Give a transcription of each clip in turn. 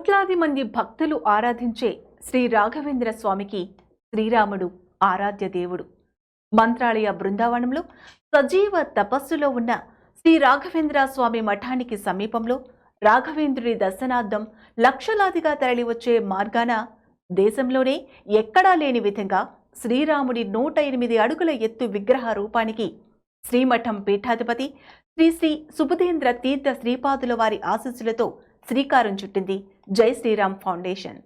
కోట్లాది మంది భక్తులు ఆరాధించే శ్రీ రాఘవేంద్ర స్వామికి శ్రీరాముడు ఆరాధ్య దేవుడు. మంత్రాలయ బృందావనంలో సజీవ తపస్సులో ఉన్న శ్రీ రాఘవేంద్ర స్వామి మఠానికి సమీపంలో రాఘవేంద్రుడి దర్శనార్థం లక్షలాదిగా తరలివచ్చే మార్గాన దేశంలోనే ఎక్కడా లేని విధంగా శ్రీరాముడి 108 అడుగుల ఎత్తు విగ్రహ రూపానికి శ్రీమఠం పీఠాధిపతి శ్రీ శ్రీ సుబుధేంద్ర తీర్థ శ్రీపాదుల వారి ఆశీస్సులతో శ్రీకారం చుట్టింది జై శ్రీరామ్ ఫౌండేషన్.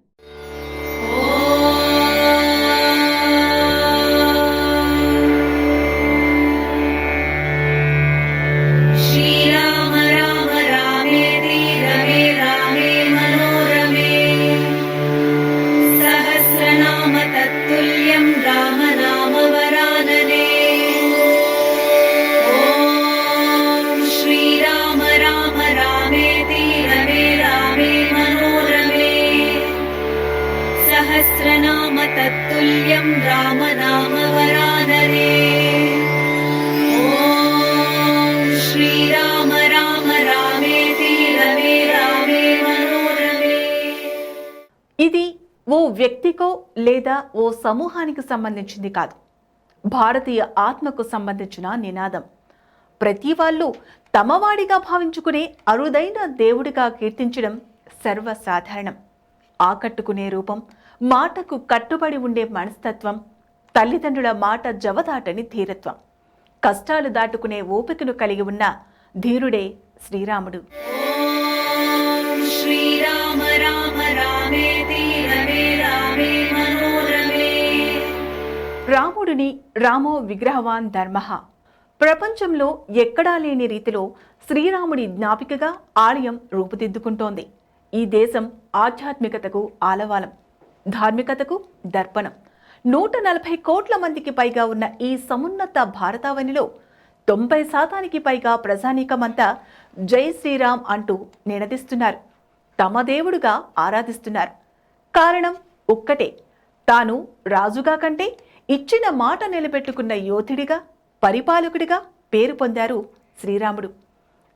सहस्रनाम तत्तुल्यं राम नाम वरानने। ओम श्रीराम राम रामेति रमे रामे मनोरमे. ఇది ఓ వ్యక్తికో లేదా ఓ సమూహానికి సంబంధించింది కాదు, భారతీయ ఆత్మకు సంబంధించిన నినాదం. ప్రతి వాళ్ళు తమవాడిగా భావించుకునే అరుదైన దేవుడిగా కీర్తించడం సర్వసాధారణం. ఆకట్టుకునే రూపం, మాటకు కట్టుబడి ఉండే మనస్తత్వం, తల్లిదండ్రుల మాట జవదాటని ధీరత్వం, కష్టాలు దాటుకునే ఓపికను కలిగి ఉన్న ధీరుడే శ్రీరాముడు. శ్రీరామ రామ రామేతి రమే రామే మనోరమే. రాముడిని రామో విగ్రహవాన్ ధర్మః. ప్రపంచంలో ఎక్కడా లేని రీతిలో శ్రీరాముడి జ్ఞాపికగా ఆలయం రూపుదిద్దుకుంటోంది. ఈ దేశం ఆధ్యాత్మికతకు ఆలవాలం, ధార్మికతకు దర్పణం. 140 కోట్ల మందికి పైగా ఉన్న ఈ సమున్నత భారతావనిలో 90% పైగా ప్రజానీకమంతా జై శ్రీరామ్ అంటూ నినదిస్తున్నారు, తమ దేవుడుగా ఆరాధిస్తున్నారు. కారణం ఒక్కటే, తాను రాజుగా కంటే ఇచ్చిన మాట నిలబెట్టుకున్న యోధుడిగా, పరిపాలకుడిగా పేరు పొందారు శ్రీరాముడు.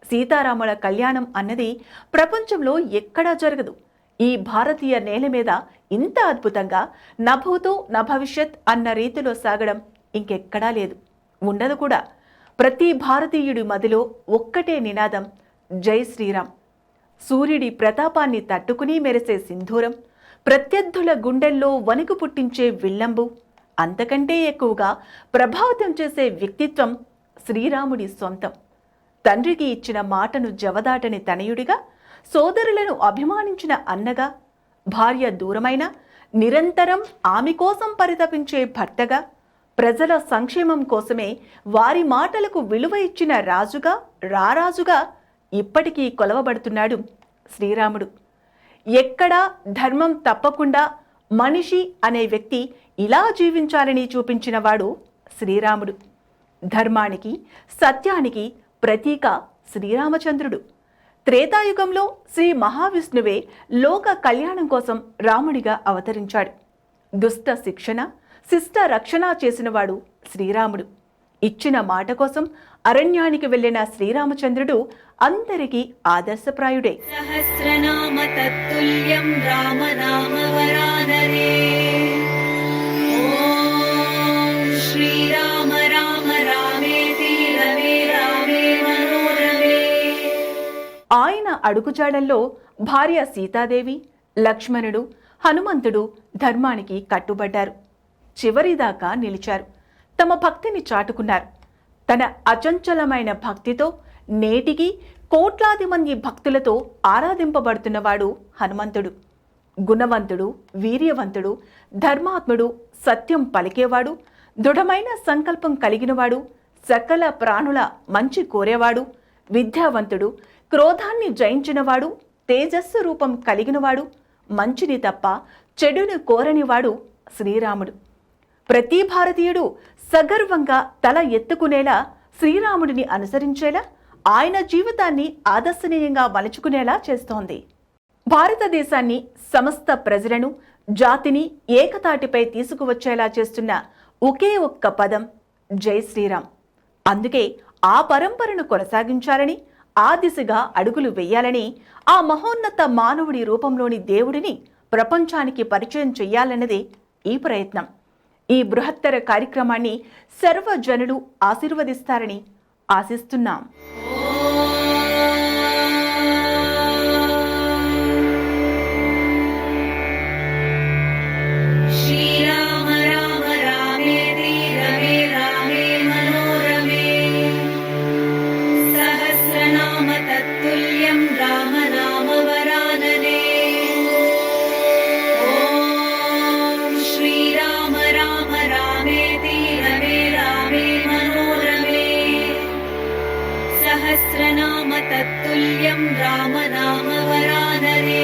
సీతారాముల కళ్యాణం అన్నది ప్రపంచంలో ఎక్కడా జరగదు. ఈ భారతీయ నేల మీద ఇంత అద్భుతంగా నభూతో నభవిష్యత్ అన్న రీతిలో సాగడం ఇంకెక్కడా లేదు, ఉండదు కూడా. ప్రతి భారతీయుడి మదిలో ఒక్కటే నినాదం, జై శ్రీరామ్. సూర్యుడి ప్రతాపాన్ని తట్టుకుని మెరిసే సింధూరం, ప్రత్యర్థుల గుండెల్లో వణుకు పుట్టించే విల్లంబు, అంతకంటే ఎక్కువగా ప్రభావితం చేసే వ్యక్తిత్వం శ్రీరాముడి సొంతం. తండ్రికి ఇచ్చిన మాటను జవదాటని తనయుడిగా, సోదరులను అభిమానించిన అన్నగా, భార్య దూరమైన నిరంతరం ఆమె కోసం పరితపించే భర్తగా, ప్రజల సంక్షేమం కోసమే వారి మాటలకు విలువ ఇచ్చిన రాజుగా, రారాజుగా ఇప్పటికీ కొలవబడుతున్నాడు శ్రీరాముడు. ఎక్కడా ధర్మం తప్పకుండా మనిషి అనే వ్యక్తి ఇలా జీవించాలని చూపించిన వాడు శ్రీరాముడు. ధర్మానికి, సత్యానికి ప్రతీక శ్రీరామచంద్రుడు. త్రేతాయుగంలో శ్రీ మహావిష్ణువే లోక కళ్యాణం కోసం రాముడిగా అవతరించాడు. దుష్ట శిక్షణ, శిష్ట రక్షణ చేసినవాడు శ్రీరాముడు. ఇచ్చిన మాట కోసం అరణ్యానికి వెళ్లిన శ్రీరామచంద్రుడు అందరికీ ఆదర్శప్రాయుడే. సహస్రనామ తత్తుల్యం రామ నామ వరాననే. ఓం శ్రీరామ రామ రామేతి రమే రామే మనోరమే. ఆయన అడుగుజాడల్లో భార్య సీతాదేవి, లక్ష్మణుడు, హనుమంతుడు ధర్మానికి కట్టుబడ్డారు. చివరిదాకా నిలిచారు, తమ భక్తిని చాటుకున్నారు. తన అచంచలమైన భక్తితో నేటికి కోట్లాది మంది భక్తులతో ఆరాధింపబడుతున్నవాడు హనుమంతుడు. గుణవంతుడు, వీర్యవంతుడు, ధర్మాత్ముడు, సత్యం పలికేవాడు, దృఢమైన సంకల్పం కలిగినవాడు, సకల ప్రాణుల మంచి కోరేవాడు, విద్యావంతుడు, క్రోధాన్ని జయించినవాడు, తేజస్సు రూపం కలిగినవాడు, మంచిని తప్ప చెడుని కోరనివాడు శ్రీరాముడు. ప్రతి భారతీయుడు సగర్వంగా తల ఎత్తుకునేలా, శ్రీరాముడిని అనుసరించేలా, ఆయన జీవితాన్ని ఆదర్శనీయంగా మలుచుకునేలా చేస్తోంది. భారతదేశాన్ని, సమస్త ప్రజలను, జాతిని ఏకతాటిపై తీసుకువచ్చేలా చేస్తున్న ఒకే ఒక్క పదం జై శ్రీరామ్. అందుకే ఆ పరంపరను కొనసాగించాలని, ఆ దిశగా అడుగులు వేయాలని, ఆ మహోన్నత మానవుడి రూపంలోని దేవుడిని ప్రపంచానికి పరిచయం చెయ్యాలన్నదే ఈ ప్రయత్నం. ఈ బృహత్తర కార్యక్రమాన్ని సర్వజనులు ఆశీర్వదిస్తారని ఆశిస్తున్నాం. శ్రీరామ రామ రామేతి రమే రామే మనోరమే సహస్రనామ తత్తుల్యం రామ నామ వరాననే. ఓం శ్రీరామ రామ రామేతి రమే రామే మనోరమే సహస్రనామ తత్తుల్యం రామ నామ వరాననే.